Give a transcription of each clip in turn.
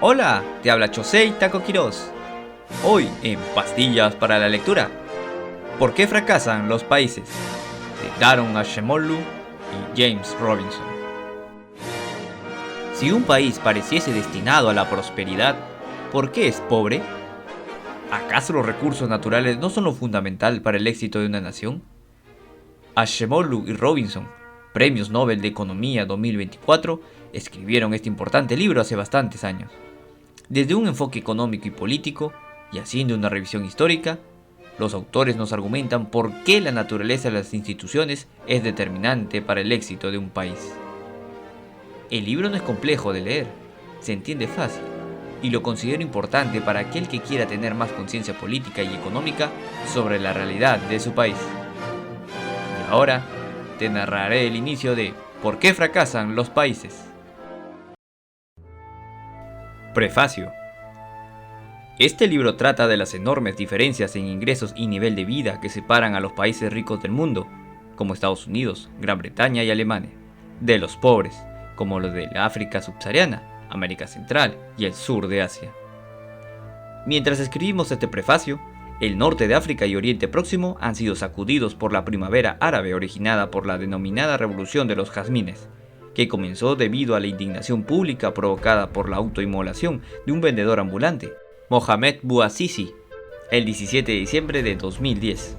Hola, te habla Chosei Taco Quiroz. Hoy en Pastillas para la Lectura. ¿Por qué fracasan los países? De Daron Acemoglu y James Robinson. Si un país pareciese destinado a la prosperidad, ¿por qué es pobre? ¿Acaso los recursos naturales no son lo fundamental para el éxito de una nación? Acemoglu y Robinson, Premios Nobel de Economía 2024, escribieron este importante libro hace bastantes años. Desde un enfoque económico y político, y haciendo una revisión histórica, los autores nos argumentan por qué la naturaleza de las instituciones es determinante para el éxito de un país. El libro no es complejo de leer, se entiende fácil, y lo considero importante para aquel que quiera tener más conciencia política y económica sobre la realidad de su país. Y ahora, te narraré el inicio de ¿Por qué fracasan los países? Prefacio. Este libro trata de las enormes diferencias en ingresos y nivel de vida que separan a los países ricos del mundo, como Estados Unidos, Gran Bretaña y Alemania, de los pobres, como los de la África subsahariana, América Central y el sur de Asia. Mientras escribimos este prefacio, el norte de África y Oriente Próximo han sido sacudidos por la primavera árabe originada por la denominada Revolución de los Jazmines, que comenzó debido a la indignación pública provocada por la autoinmolación de un vendedor ambulante, Mohamed Bouazizi, el 17 de diciembre de 2010.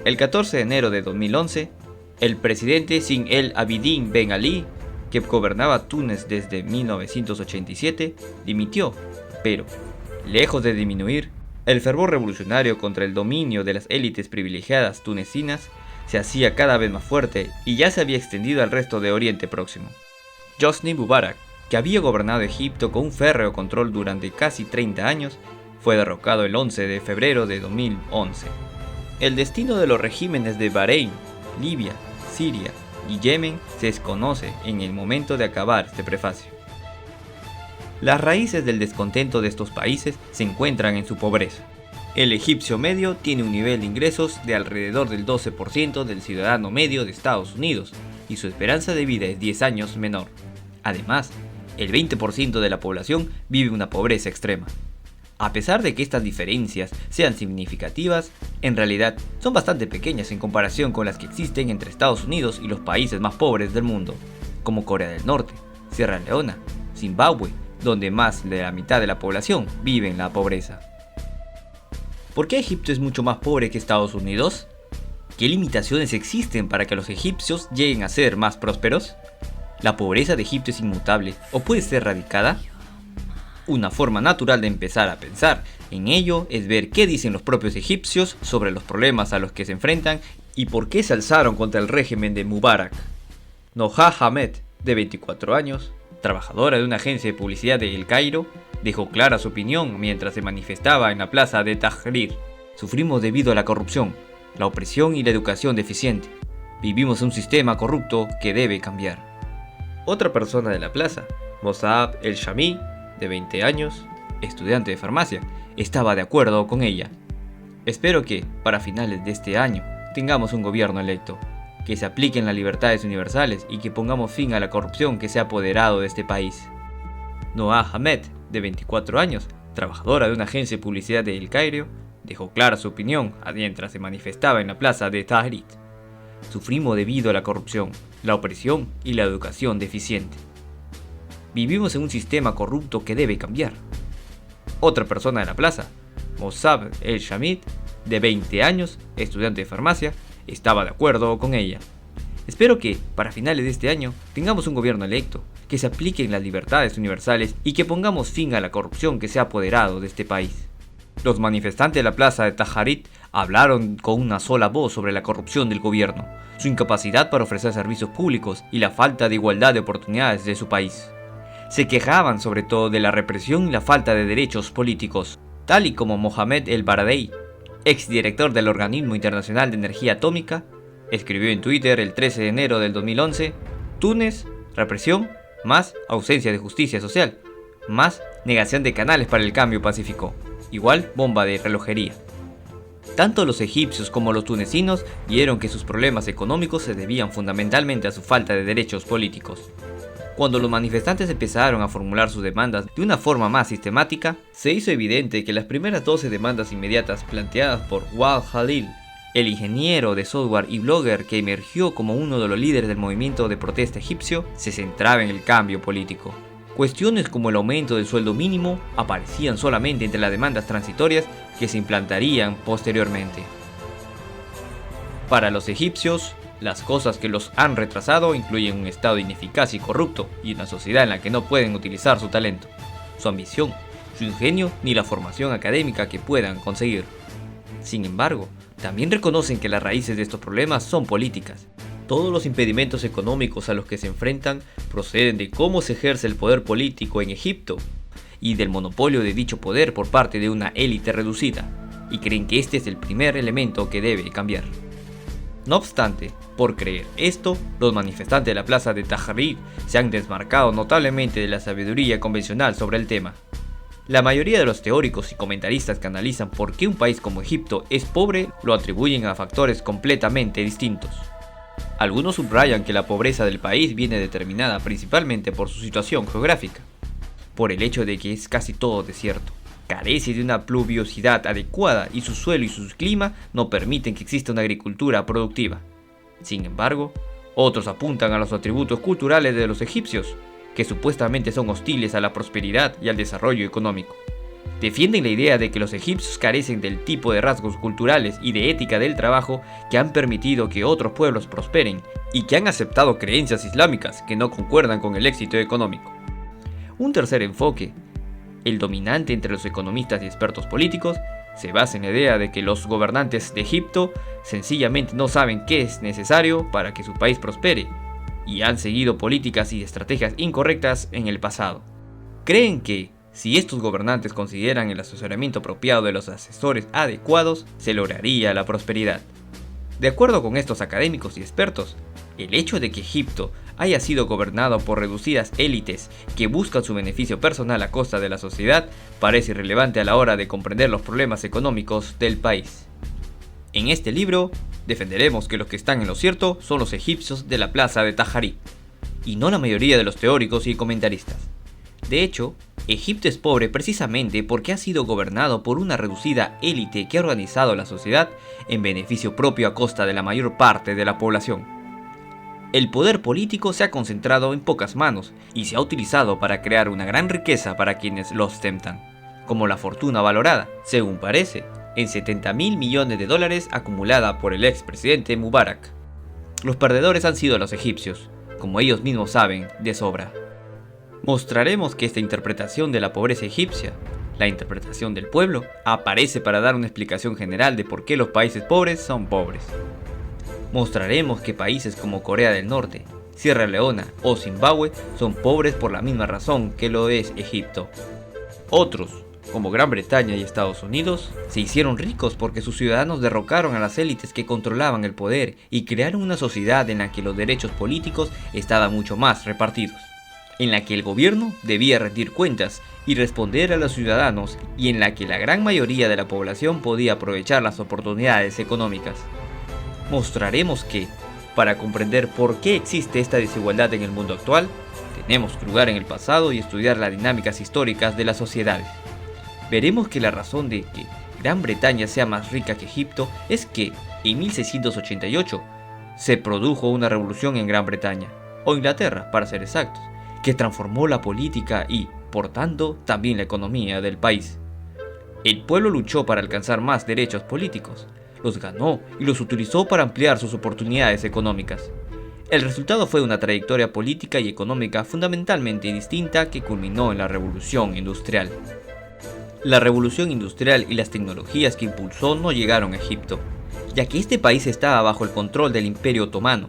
El 14 de enero de 2011, el presidente Zine El Abidine Ben Ali, que gobernaba Túnez desde 1987, dimitió, pero, lejos de disminuir, el fervor revolucionario contra el dominio de las élites privilegiadas tunecinas se hacía cada vez más fuerte y ya se había extendido al resto de Oriente Próximo. Hosni Mubarak, que había gobernado Egipto con un férreo control durante casi 30 años, fue derrocado el 11 de febrero de 2011. El destino de los regímenes de Bahrein, Libia, Siria y Yemen se desconoce en el momento de acabar este prefacio. Las raíces del descontento de estos países se encuentran en su pobreza. El egipcio medio tiene un nivel de ingresos de alrededor del 12% del ciudadano medio de Estados Unidos y su esperanza de vida es 10 años menor. Además, el 20% de la población vive una pobreza extrema. A pesar de que estas diferencias sean significativas, en realidad son bastante pequeñas en comparación con las que existen entre Estados Unidos y los países más pobres del mundo, como Corea del Norte, Sierra Leona, Zimbabue, donde más de la mitad de la población vive en la pobreza. ¿Por qué Egipto es mucho más pobre que Estados Unidos? ¿Qué limitaciones existen para que los egipcios lleguen a ser más prósperos? ¿La pobreza de Egipto es inmutable o puede ser erradicada? Una forma natural de empezar a pensar en ello es ver qué dicen los propios egipcios sobre los problemas a los que se enfrentan y por qué se alzaron contra el régimen de Mubarak. Noha Hamed, de 24 años, trabajadora de una agencia de publicidad de El Cairo, dejó clara su opinión mientras se manifestaba en la plaza de Tahrir. Sufrimos debido a la corrupción, la opresión y la educación deficiente. Vivimos en un sistema corrupto que debe cambiar. Otra persona de la plaza, Mossab El-Shami, de 20 años, estudiante de farmacia, estaba de acuerdo con ella. Espero que, para finales de este año, tengamos un gobierno electo, que se apliquen las libertades universales y que pongamos fin a la corrupción que se ha apoderado de este país. Noha Hamed, de 24 años, trabajadora de una agencia de publicidad de El Cairo, dejó clara su opinión mientras se manifestaba en la plaza de Tahrir. Sufrimos debido a la corrupción, la opresión y la educación deficiente. Vivimos en un sistema corrupto que debe cambiar. Otra persona de la plaza, Mossab El-Shamid, de 20 años, estudiante de farmacia, estaba de acuerdo con ella. Espero que, para finales de este año, tengamos un gobierno electo, que se apliquen las libertades universales y que pongamos fin a la corrupción que se ha apoderado de este país. Los manifestantes de la plaza de Tahrir hablaron con una sola voz sobre la corrupción del gobierno, su incapacidad para ofrecer servicios públicos y la falta de igualdad de oportunidades de su país. Se quejaban sobre todo de la represión y la falta de derechos políticos, tal y como Mohamed El-Baradei, exdirector del Organismo Internacional de Energía Atómica, escribió en Twitter el 13 de enero del 2011, Túnez, represión, más ausencia de justicia social, más negación de canales para el cambio pacífico, igual bomba de relojería. Tanto los egipcios como los tunecinos vieron que sus problemas económicos se debían fundamentalmente a su falta de derechos políticos. Cuando los manifestantes empezaron a formular sus demandas de una forma más sistemática, se hizo evidente que las primeras 12 demandas inmediatas planteadas por Wael Khalil, el ingeniero de software y blogger que emergió como uno de los líderes del movimiento de protesta egipcio, se centraba en el cambio político. Cuestiones como el aumento del sueldo mínimo aparecían solamente entre las demandas transitorias que se implantarían posteriormente. Para los egipcios, las cosas que los han retrasado incluyen un estado ineficaz y corrupto y una sociedad en la que no pueden utilizar su talento, su ambición, su ingenio ni la formación académica que puedan conseguir. Sin embargo, también reconocen que las raíces de estos problemas son políticas. Todos los impedimentos económicos a los que se enfrentan proceden de cómo se ejerce el poder político en Egipto y del monopolio de dicho poder por parte de una élite reducida, y creen que este es el primer elemento que debe cambiar. No obstante, por creer esto, los manifestantes de la plaza de Tahrir se han desmarcado notablemente de la sabiduría convencional sobre el tema. La mayoría de los teóricos y comentaristas que analizan por qué un país como Egipto es pobre lo atribuyen a factores completamente distintos. Algunos subrayan que la pobreza del país viene determinada principalmente por su situación geográfica, por el hecho de que es casi todo desierto. Carece de una pluviosidad adecuada y su suelo y su clima no permiten que exista una agricultura productiva. Sin embargo, otros apuntan a los atributos culturales de los egipcios, que supuestamente son hostiles a la prosperidad y al desarrollo económico. Defienden la idea de que los egipcios carecen del tipo de rasgos culturales y de ética del trabajo que han permitido que otros pueblos prosperen y que han aceptado creencias islámicas que no concuerdan con el éxito económico. Un tercer enfoque, el dominante entre los economistas y expertos políticos, se basa en la idea de que los gobernantes de Egipto sencillamente no saben qué es necesario para que su país prospere y han seguido políticas y estrategias incorrectas en el pasado. Creen que, si estos gobernantes consideran el asesoramiento apropiado de los asesores adecuados, se lograría la prosperidad. De acuerdo con estos académicos y expertos, el hecho de que Egipto haya sido gobernado por reducidas élites que buscan su beneficio personal a costa de la sociedad parece irrelevante a la hora de comprender los problemas económicos del país. En este libro, defenderemos que los que están en lo cierto son los egipcios de la plaza de Tahrir, y no la mayoría de los teóricos y comentaristas. De hecho, Egipto es pobre precisamente porque ha sido gobernado por una reducida élite que ha organizado la sociedad en beneficio propio a costa de la mayor parte de la población. El poder político se ha concentrado en pocas manos y se ha utilizado para crear una gran riqueza para quienes lo ostentan, como la fortuna valorada, según parece, en $70.000 millones acumulada por el expresidente Mubarak. Los perdedores han sido los egipcios, como ellos mismos saben de sobra. Mostraremos que esta interpretación de la pobreza egipcia, la interpretación del pueblo, aparece para dar una explicación general de por qué los países pobres son pobres. Mostraremos que países como Corea del Norte, Sierra Leona o Zimbabue son pobres por la misma razón que lo es Egipto. Otros, como Gran Bretaña y Estados Unidos, se hicieron ricos porque sus ciudadanos derrocaron a las élites que controlaban el poder y crearon una sociedad en la que los derechos políticos estaban mucho más repartidos, en la que el gobierno debía rendir cuentas y responder a los ciudadanos y en la que la gran mayoría de la población podía aprovechar las oportunidades económicas. Mostraremos que, para comprender por qué existe esta desigualdad en el mundo actual, tenemos que hurgar en el pasado y estudiar las dinámicas históricas de las sociedades. Veremos que la razón de que Gran Bretaña sea más rica que Egipto es que, en 1688, se produjo una revolución en Gran Bretaña, o Inglaterra para ser exactos, que transformó la política y, por tanto, también la economía del país. El pueblo luchó para alcanzar más derechos políticos, los ganó y los utilizó para ampliar sus oportunidades económicas. El resultado fue una trayectoria política y económica fundamentalmente distinta que culminó en la Revolución Industrial. La Revolución Industrial y las tecnologías que impulsó no llegaron a Egipto, ya que este país estaba bajo el control del Imperio Otomano,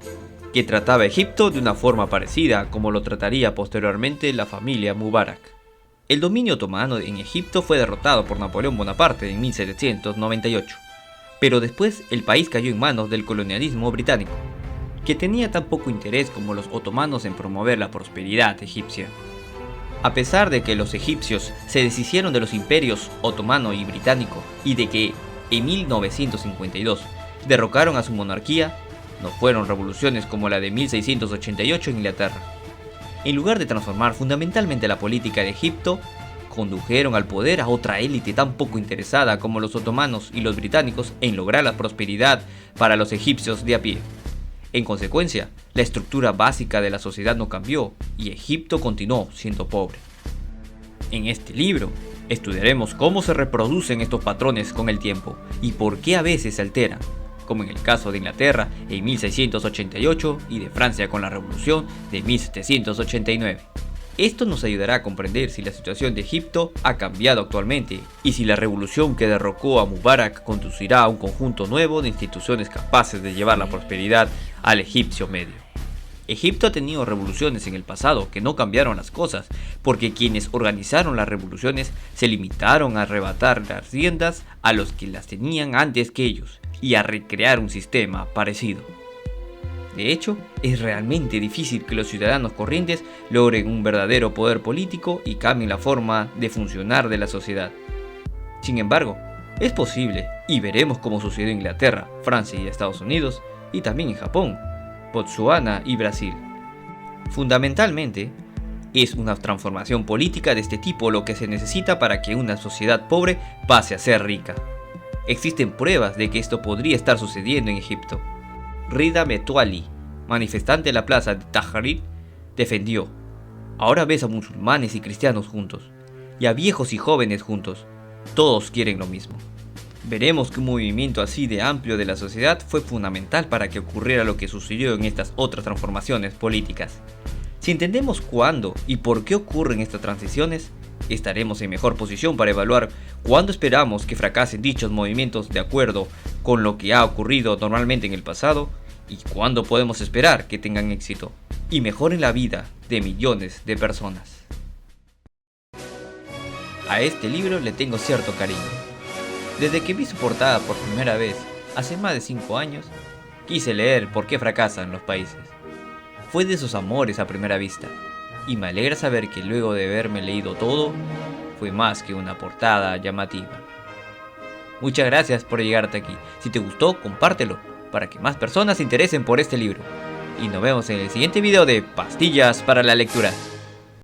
que trataba a Egipto de una forma parecida como lo trataría posteriormente la familia Mubarak. El dominio otomano en Egipto fue derrotado por Napoleón Bonaparte en 1798, pero después el país cayó en manos del colonialismo británico, que tenía tan poco interés como los otomanos en promover la prosperidad egipcia. A pesar de que los egipcios se deshicieron de los imperios otomano y británico y de que en 1952 derrocaron a su monarquía, no fueron revoluciones como la de 1688 en Inglaterra. en lugar de transformar fundamentalmente la política de Egipto, condujeron al poder a otra élite tan poco interesada como los otomanos y los británicos en lograr la prosperidad para los egipcios de a pie. En consecuencia, la estructura básica de la sociedad no cambió y Egipto continuó siendo pobre. En este libro, estudiaremos cómo se reproducen estos patrones con el tiempo y por qué a veces se alteran, como en el caso de Inglaterra en 1688 y de Francia con la Revolución de 1789. Esto nos ayudará a comprender si la situación de Egipto ha cambiado actualmente y si la revolución que derrocó a Mubarak conducirá a un conjunto nuevo de instituciones capaces de llevar la prosperidad al egipcio medio. Egipto ha tenido revoluciones en el pasado que no cambiaron las cosas, porque quienes organizaron las revoluciones se limitaron a arrebatar las riendas a los que las tenían antes que ellos y a recrear un sistema parecido. De hecho, es realmente difícil que los ciudadanos corrientes logren un verdadero poder político y cambien la forma de funcionar de la sociedad. Sin embargo, es posible, y veremos cómo sucedió en Inglaterra, Francia y Estados Unidos, y también en Japón, Botsuana y Brasil. Fundamentalmente, es una transformación política de este tipo lo que se necesita para que una sociedad pobre pase a ser rica. Existen pruebas de que esto podría estar sucediendo en Egipto. Rida Metwali, manifestante de la plaza de Tahrir, defendió: ahora ves a musulmanes y cristianos juntos, y a viejos y jóvenes juntos, todos quieren lo mismo. Veremos que un movimiento así de amplio de la sociedad fue fundamental para que ocurriera lo que sucedió en estas otras transformaciones políticas. Si entendemos cuándo y por qué ocurren estas transiciones, estaremos en mejor posición para evaluar cuándo esperamos que fracasen dichos movimientos de acuerdo con lo que ha ocurrido normalmente en el pasado y cuándo podemos esperar que tengan éxito y mejoren la vida de millones de personas. A este libro le tengo cierto cariño. Desde que vi su portada por primera vez, hace más de 5 años, quise leer por qué fracasan los países. Fue de esos amores a primera vista, y me alegra saber que luego de haberme leído todo, fue más que una portada llamativa. Muchas gracias por llegar hasta aquí. Si te gustó, compártelo, para que más personas se interesen por este libro. Y nos vemos en el siguiente video de Pastillas para la Lectura.